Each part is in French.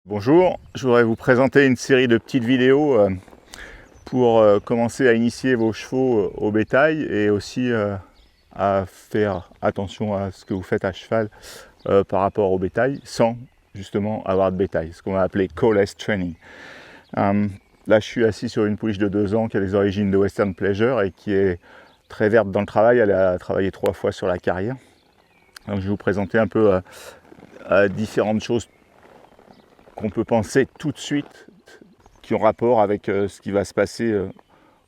Bonjour, je voudrais vous présenter une série de petites vidéos pour commencer à initier vos chevaux au bétail et aussi à faire attention à ce que vous faites à cheval par rapport au bétail sans justement avoir de bétail, ce qu'on va appeler call-less training. Là je suis assis sur une pouliche de 2 ans qui a les origines de Western Pleasure et qui est très verte dans le travail. Elle a travaillé 3 fois sur la carrière. Donc je vais vous présenter un peu différentes choses qu'on peut penser tout de suite qui ont rapport avec ce qui va se passer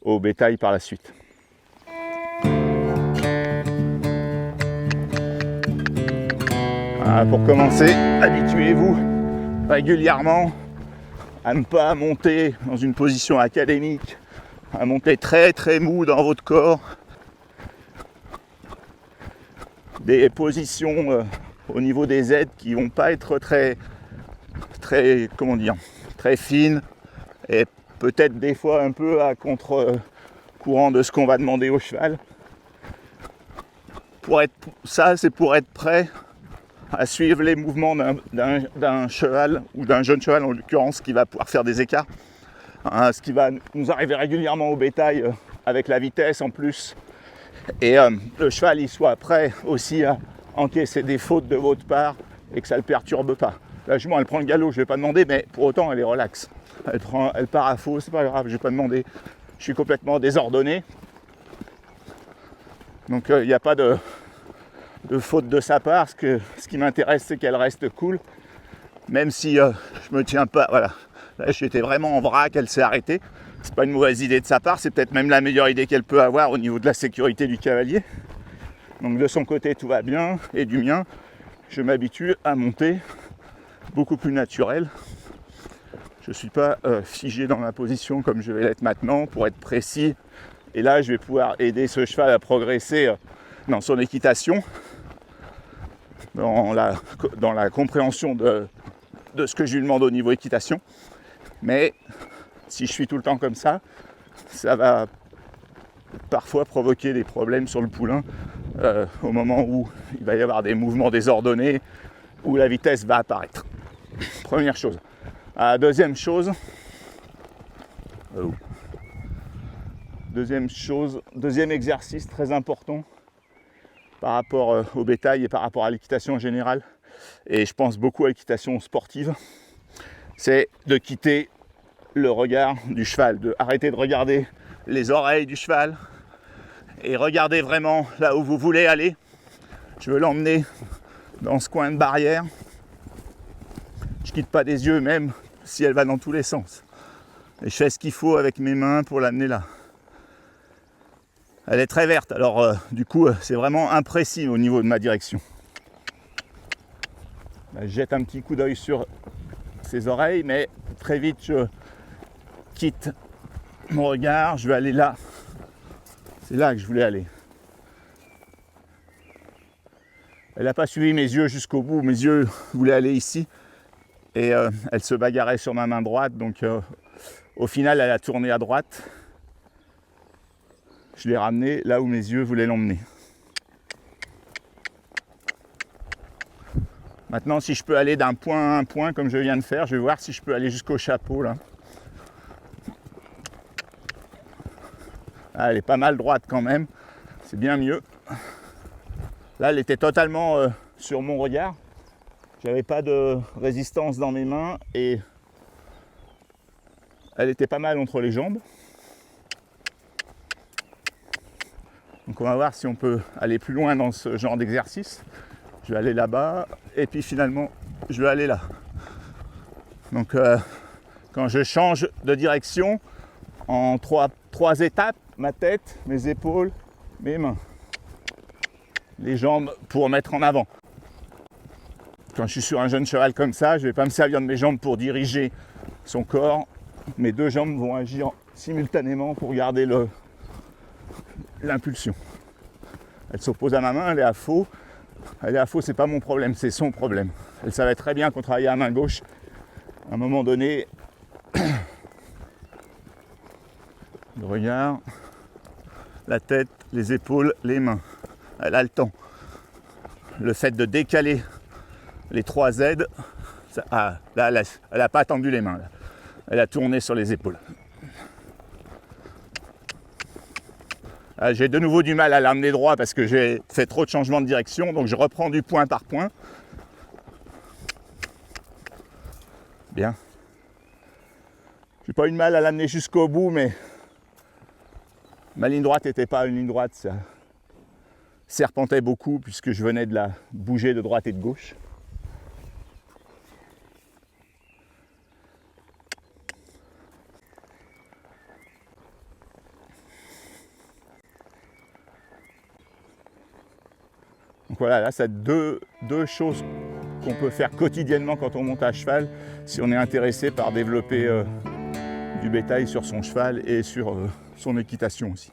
au bétail par la suite. Pour commencer, habituez-vous régulièrement à ne pas monter dans une position académique, à monter très très mou dans votre corps. Des positions au niveau des aides qui vont pas être très fines et peut-être des fois un peu à contre-courant de ce qu'on va demander au cheval. C'est pour être prêt à suivre les mouvements d'un cheval ou d'un jeune cheval en l'occurrence qui va pouvoir faire des écarts. Ce qui va nous arriver régulièrement au bétail avec la vitesse en plus. Et le cheval il soit prêt aussi à encaisser des fautes de votre part et que ça ne le perturbe pas. La jument elle prend le galop, je ne vais pas demander, mais pour autant elle est relaxe. Elle part à faux, c'est pas grave, je ne vais pas demander. Je suis complètement désordonné. Donc il n'y a pas de faute de sa part. Ce qui m'intéresse c'est qu'elle reste cool. Même si je me tiens pas, voilà. Là j'étais vraiment en vrac, elle s'est arrêtée. C'est pas une mauvaise idée de sa part, c'est peut-être même la meilleure idée qu'elle peut avoir au niveau de la sécurité du cavalier. Donc de son côté tout va bien et du mien, je m'habitue à monter beaucoup plus naturel. Je ne suis pas figé dans ma position comme je vais l'être maintenant pour être précis. Et là je vais pouvoir aider ce cheval à progresser dans son équitation, dans la compréhension de ce que je lui demande au niveau équitation. Mais si je suis tout le temps comme ça, ça va parfois provoquer des problèmes sur le poulain au moment où il va y avoir des mouvements désordonnés, où la vitesse va apparaître. Première chose. Deuxième exercice très important par rapport au bétail et par rapport à l'équitation en général, et je pense beaucoup à l'équitation sportive, c'est de quitter le regard du cheval, de arrêter de regarder les oreilles du cheval et regarder vraiment là où vous voulez aller. Je veux l'emmener dans ce coin de barrière. Je quitte pas des yeux même si elle va dans tous les sens. Et je fais ce qu'il faut avec mes mains pour l'amener là. Elle est très verte, alors du coup c'est vraiment imprécis au niveau de ma direction. Là, je jette un petit coup d'œil sur ses oreilles, mais très vite je quitte mon regard, je vais aller là. C'est là que je voulais aller. Elle n'a pas suivi mes yeux jusqu'au bout, mes yeux voulaient aller ici. Et elle se bagarrait sur ma main droite, donc au final elle a tourné à droite. Je l'ai ramenée là où mes yeux voulaient l'emmener. Maintenant si je peux aller d'un point à un point comme je viens de faire, je vais voir si je peux aller jusqu'au chapeau là. Elle est pas mal droite quand même, c'est bien mieux. Là elle était totalement sur mon regard. J'avais pas de résistance dans mes mains et elle était pas mal entre les jambes. Donc on va voir si on peut aller plus loin dans ce genre d'exercice. Je vais aller là-bas et puis finalement je vais aller là. Donc quand je change de direction en trois étapes, ma tête, mes épaules, mes mains, les jambes pour mettre en avant. Quand je suis sur un jeune cheval comme ça, je ne vais pas me servir de mes jambes pour diriger son corps. Mes 2 jambes vont agir simultanément pour garder l'impulsion. Elle s'oppose à ma main, elle est à faux. Elle est à faux, c'est pas mon problème, c'est son problème. Elle savait très bien qu'on travaillait à main gauche. À un moment donné, le regard, la tête, les épaules, les mains. Elle a le temps. Le fait de décaler les 3 aides Ça, ah, là, elle n'a pas tendu les mains. Là. Elle a tourné sur les épaules. Ah, j'ai de nouveau du mal à l'amener droit parce que j'ai fait trop de changements de direction. Donc je reprends du point par point. Bien. J'ai pas eu de mal à l'amener jusqu'au bout, mais ma ligne droite n'était pas une ligne droite. Ça serpentait beaucoup puisque je venais de la bouger de droite et de gauche. Donc voilà, là, c'est deux choses qu'on peut faire quotidiennement quand on monte à cheval, si on est intéressé par développer du bétail sur son cheval et sur son équitation aussi.